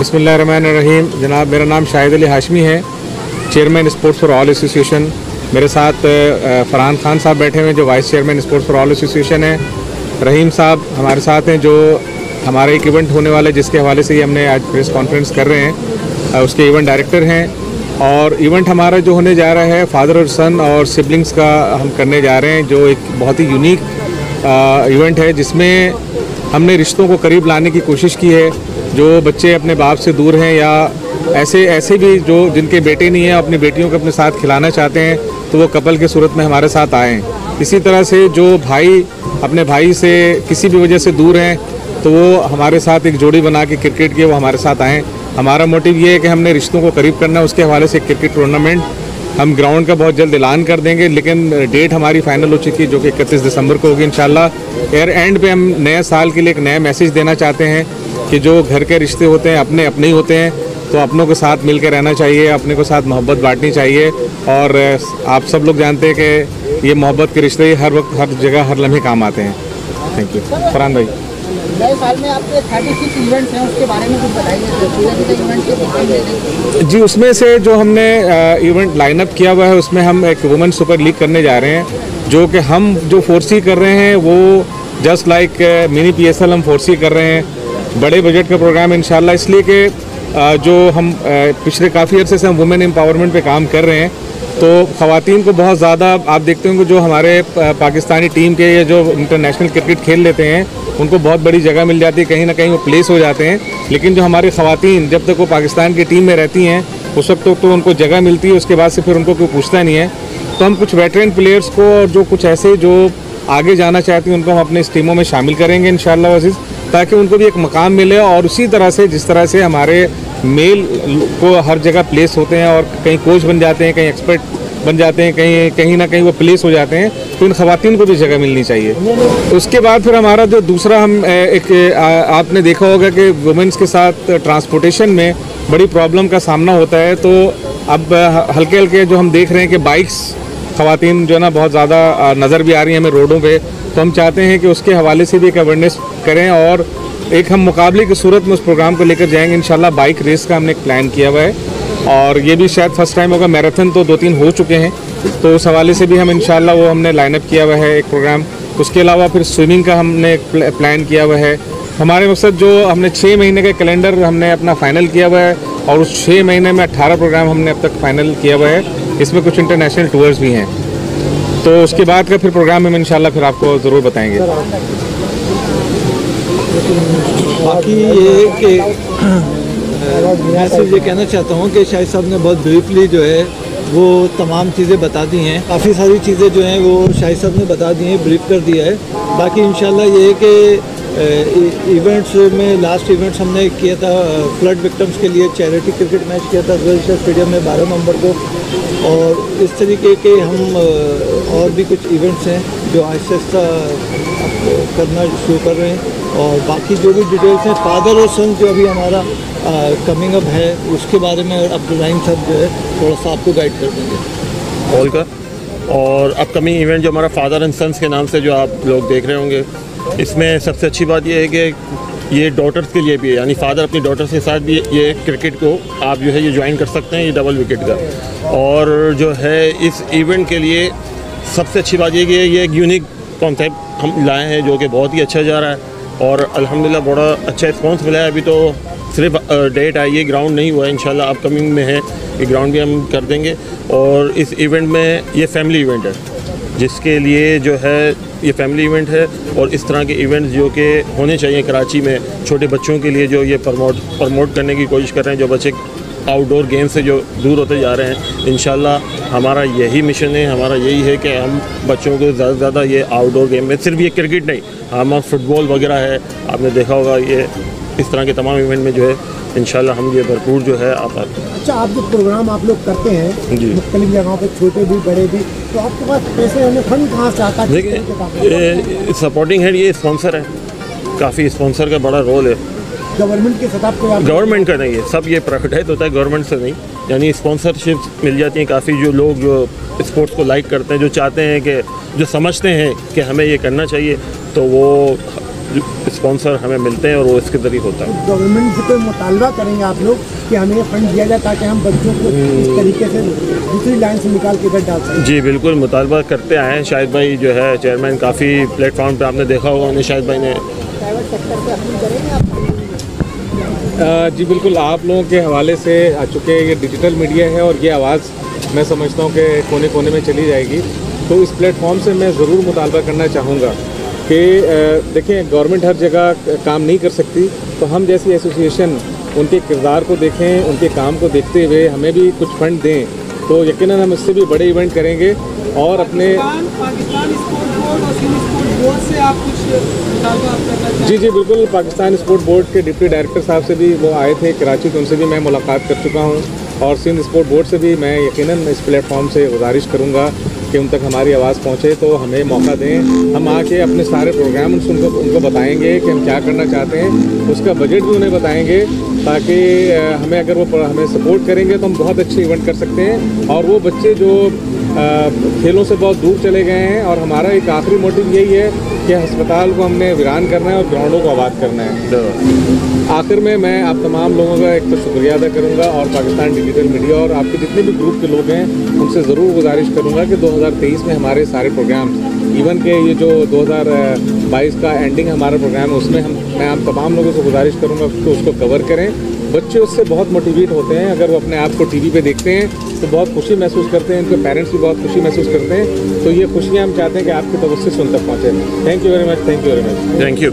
बिस्मिल्लाहिर्रहमानिर्रहीम। जनाब, मेरा नाम शाहिद अली हाशमी है, chairman sports for all association. मेरे साथ फरहान खान साहब बैठे हुए हैं जो vice chairman sports for all association है। रहीम साहब हमारे साथ हैं जो हमारा एक इवेंट होने वाला है जिसके हवाले से ही हमने आज प्रेस कॉन्फ्रेंस कर रहे हैं, उसके इवेंट डायरेक्टर हैं। और इवेंट हमारा जो होने जा रहा है फादर और सन और सिबलिंग्स का हम करने जा रहे हैं, जो एक बहुत ही यूनिक इवेंट है जिसमें हमने रिश्तों को करीब लाने की कोशिश की है। जो बच्चे अपने बाप से दूर हैं या ऐसे भी जो जिनके बेटे नहीं हैं अपनी बेटियों को अपने साथ खिलाना चाहते हैं तो वो कपल के सूरत में हमारे साथ आएँ। इसी तरह से जो भाई अपने भाई से किसी भी वजह से दूर हैं तो वो हमारे साथ एक जोड़ी बना के क्रिकेट की वो हमारे साथ आएँ। हमारा मोटिव ये है कि हमने रिश्तों को करीब करना है। उसके हवाले से क्रिकेट टूर्नामेंट हम ग्राउंड का बहुत जल्द ऐलान कर देंगे, लेकिन डेट हमारी फाइनल हो चुकी है जो कि 31 दिसंबर को होगी इंशाल्लाह। एयर एंड पे हम नए साल के लिए एक नया मैसेज देना चाहते हैं कि जो घर के रिश्ते होते हैं अपने अपने ही होते हैं, तो अपनों के साथ मिल कर रहना चाहिए, अपने को साथ मोहब्बत बांटनी चाहिए। और आप सब लोग जानते हैं कि ये मोहब्बत के रिश्ते हर वक्त हर जगह हर लम्हे काम आते हैं। Thank you. फरहान भाई, नए साल में आपके 36 इवेंट्स हैं, उसके बारे में कुछ बताइए। जी, उसमें से जो हमने इवेंट लाइनअप किया हुआ है उसमें हम एक वुमेन सुपर लीग करने जा रहे हैं, जो कि हम जो फोर्सी कर रहे हैं वो जस्ट लाइक मिनी PSL हम फोर्सी कर रहे हैं। बड़े बजट का प्रोग्राम इंशाल्लाह, इसलिए कि जो हम पिछले काफ़ी अर्से से हम वुमेन एम्पावरमेंट पे काम कर रहे हैं, तो ख़वातीन को बहुत ज़्यादा आप देखते होंगे जो हमारे पाकिस्तानी टीम के या जो इंटरनेशनल क्रिकेट खेल लेते हैं उनको बहुत बड़ी जगह मिल जाती है, कहीं ना कहीं वो प्लेस हो जाते हैं। लेकिन जो हमारे ख़वातीन जब तक वो पाकिस्तान की टीम में रहती हैं उस वक्त तो उनको जगह मिलती है, उसके बाद से फिर उनको कोई पूछता नहीं है। तो हम कुछ वेटरन प्लेयर्स को और जो कुछ ऐसे जो आगे जाना चाहती हैं उनको हम अपने इस टीमों में शामिल करेंगे इंशाअल्लाह अज़ीज़, ताकि उनको भी एक मकाम मिले। और उसी तरह से जिस तरह से हमारे मेल को हर जगह प्लेस होते हैं और कहीं कोच बन जाते हैं, कहीं एक्सपर्ट बन जाते हैं, कहीं ना कहीं वो प्लेस हो जाते हैं, तो इन ख़वातीन को भी जगह मिलनी चाहिए। उसके बाद फिर हमारा जो दूसरा हम आपने देखा होगा कि वुमेंस के साथ ट्रांसपोर्टेशन में बड़ी प्रॉब्लम का सामना होता है। तो अब हल्के हल्के जो हम देख रहे हैं कि बाइक्स ख़वातीन जो है ना बहुत ज़्यादा नज़र भी आ रही हैं हमें रोडों पे, तो हम चाहते हैं कि उसके हवाले से भी एक अवेयरनेस करें और एक हम मुकाबले की सूरत में उस प्रोग्राम को लेकर जाएंगे इंशाल्लाह। बाइक रेस का हमने एक प्लान किया हुआ है और ये भी शायद फर्स्ट टाइम होगा। मैराथन तो 2-3 हो चुके हैं, तो उस हवाले से भी हम इंशाल्लाह वो हमने लाइनअप किया हुआ है एक प्रोग्राम। उसके अलावा फिर स्विमिंग का हमने एक प्लान किया हुआ है। हमारे मकसद जो हमने 6 महीने का कैलेंडर हमने अपना फ़ाइनल किया हुआ है और उस 6 महीने में 18 प्रोग्राम हमने अब तक फ़ाइनल किया हुआ है। इसमें कुछ इंटरनेशनल टूर्स भी हैं, तो उसके बाद का फिर प्रोग्राम हम इंशाल्लाह फिर आपको ज़रूर बताएंगे। बाकी ये कि मैं सिर्फ ये कहना चाहता हूँ कि शाहिद साहब ने बहुत ब्रीफली जो है वो तमाम चीज़ें बता दी हैं। काफ़ी सारी चीज़ें जो हैं वो शाहिद साहब ने बता दी हैं, ब्रीफ कर दिया है। बाकी इंशाल्लाह ये है कि इवेंट्स में लास्ट इवेंट्स हमने किया था फ्लड विक्टिम्स के लिए चैरिटी क्रिकेट मैच किया था गर्ल्स स्टेडियम में 12 नवंबर को, और इस तरीके के हम और भी कुछ इवेंट्स हैं जो आहिस्ता करना शुरू कर रहे हैं। और बाकी जो भी डिटेल्स हैं फादर और सन जो अभी हमारा कमिंग अप है उसके बारे में अब्दुल साहब जो है थोड़ा सा आपको गाइड कर देंगे हॉल का। और अपकमिंग इवेंट जो हमारा फादर एंड सन्स के नाम से जो आप लोग देख रहे होंगे, इसमें सबसे अच्छी बात यह है कि ये डॉटर्स के लिए भी है, यानी फादर अपनी डॉटर्स के साथ भी ये क्रिकेट को आप जो है ये ज्वाइन कर सकते हैं, ये डबल विकेट का। और जो है इस इवेंट के लिए सबसे अच्छी बात ये कि ये एक यूनिक कॉन्सेप्ट हम लाए हैं जो कि बहुत ही अच्छा जा रहा है और अल्हम्दुलिल्लाह बड़ा अच्छा रिस्पॉन्स मिला है। अभी तो सिर्फ डेट आई है, ग्राउंड नहीं हुआ है, इंशाल्लाह अपकमिंग में है, ये ग्राउंड भी हम कर देंगे। और इस इवेंट में ये फैमिली इवेंट है, जिसके लिए जो है ये फैमिली इवेंट है। और इस तरह के इवेंट्स जो कि होने चाहिए कराची में छोटे बच्चों के लिए, जो ये प्रमोट करने की कोशिश कर रहे हैं, जो बच्चे आउटडोर गेम से जो दूर होते जा रहे हैं। इंशाल्लाह हमारा यही मिशन है, हमारा यही है कि हम बच्चों को ज़्यादा से ज़्यादा ये आउटडोर गेम में, सिर्फ ये क्रिकेट नहीं, हमारा फुटबॉल वगैरह है, आपने देखा होगा, ये इस तरह के तमाम इवेंट में जो है इंशाल्लाह हम ये भरपूर जो है आप। अच्छा, आप जो प्रोग्राम आप लोग करते हैं जी मुख्तलिफ जगहों पे, छोटे भी बड़े भी, तो आपके पास पैसे हमें फंड कहाँ से आता है? देखिए सपोर्टिंग हेड ये स्पॉन्सर है, काफ़ी स्पॉन्सर का बड़ा रोल है। गवर्नमेंट के सतह पर? गवर्नमेंट का नहीं है, सब ये प्राइवेटाइज होता है, गवर्नमेंट से नहीं। यानी स्पॉन्सरशिप मिल जाती हैं काफ़ी, जो लोग जो स्पोर्ट्स को लाइक करते हैं, जो चाहते हैं कि जो समझते हैं कि हमें ये करना चाहिए, तो वो स्पॉन्सर हमें मिलते हैं और वो इसके ज़रिए होता है। गवर्नमेंट से कोई मुतालबा करेंगे आप लोग कि हमें ये फंड दिया जाए ताकि हम बच्चों को इस तरीके से दूसरी लाइन से निकाल के इधर डाल सकें? जी बिल्कुल, मुतालबा करते आए हैं। शाहिद भाई जो है चेयरमैन, काफ़ी प्लेटफॉर्म पे आपने देखा होगा उन्हें, शाहिद भाई ने। जी बिल्कुल, आप लोगों के हवाले से आ चुके ये डिजिटल मीडिया है और ये आवाज़ मैं समझता हूँ कि कोने कोने में चली जाएगी। तो इस प्लेटफॉर्म से मैं ज़रूर मुतालबा करना चाहूँगा कि देखें, गवर्नमेंट हर जगह काम नहीं कर सकती, तो हम जैसी एसोसिएशन उनके किरदार को देखें, उनके काम को देखते हुए हमें भी कुछ फंड दें, तो यकीनन हम इससे भी बड़े इवेंट करेंगे। और अपने पाकिस्तान स्पोर्ट बोर्ड और सिंध स्पोर्ट बोर्ड से आप कुछ मुतालबा करना चाहते हैं? जी बिल्कुल, पाकिस्तान स्पोर्ट बोर्ड के डिप्टी डायरेक्टर साहब से भी वो आए थे कराची, तो उनसे भी मैं मुलाकात कर चुका हूँ। और सिंध स्पोर्ट बोर्ड से भी मैं यकीनन इस प्लेटफॉर्म से गुजारिश करूँगा कि उन तक हमारी आवाज़ पहुँचे, तो हमें मौका दें, हम आके अपने सारे प्रोग्राम उनको बताएंगे कि हम क्या करना चाहते हैं, उसका बजट भी उन्हें बताएंगे, ताकि हमें अगर वो हमें सपोर्ट करेंगे तो हम बहुत अच्छे इवेंट कर सकते हैं। और वो बच्चे जो खेलों से बहुत दूर चले गए हैं, और हमारा एक आखिरी मोटिव यही है कि अस्पताल को हमने वीरान करना है और ग्राउंडों को आबाद करना है। आखिर में मैं आप तमाम लोगों का एक तो शुक्रिया अदा करूंगा, और पाकिस्तान डिजिटल मीडिया और आपके जितने भी ग्रुप के लोग हैं उनसे ज़रूर गुजारिश करूंगा कि 2023 में हमारे सारे प्रोग्राम, इवन के ये जो 2022 का एंडिंग हमारा प्रोग्राम है, उसमें मैं आप तमाम लोगों से गुजारिश करूँगा कि उसको कवर करें। बच्चे उससे बहुत मोटिवेट होते हैं, अगर वो अपने आप को टीवी पे देखते हैं तो बहुत खुशी महसूस करते हैं, उनके पेरेंट्स भी बहुत खुशी महसूस करते हैं। तो ये खुशियाँ हम चाहते हैं कि आपके तवज्जो से उन तक पहुँचे। Thank you very much, thank you very much, thank you.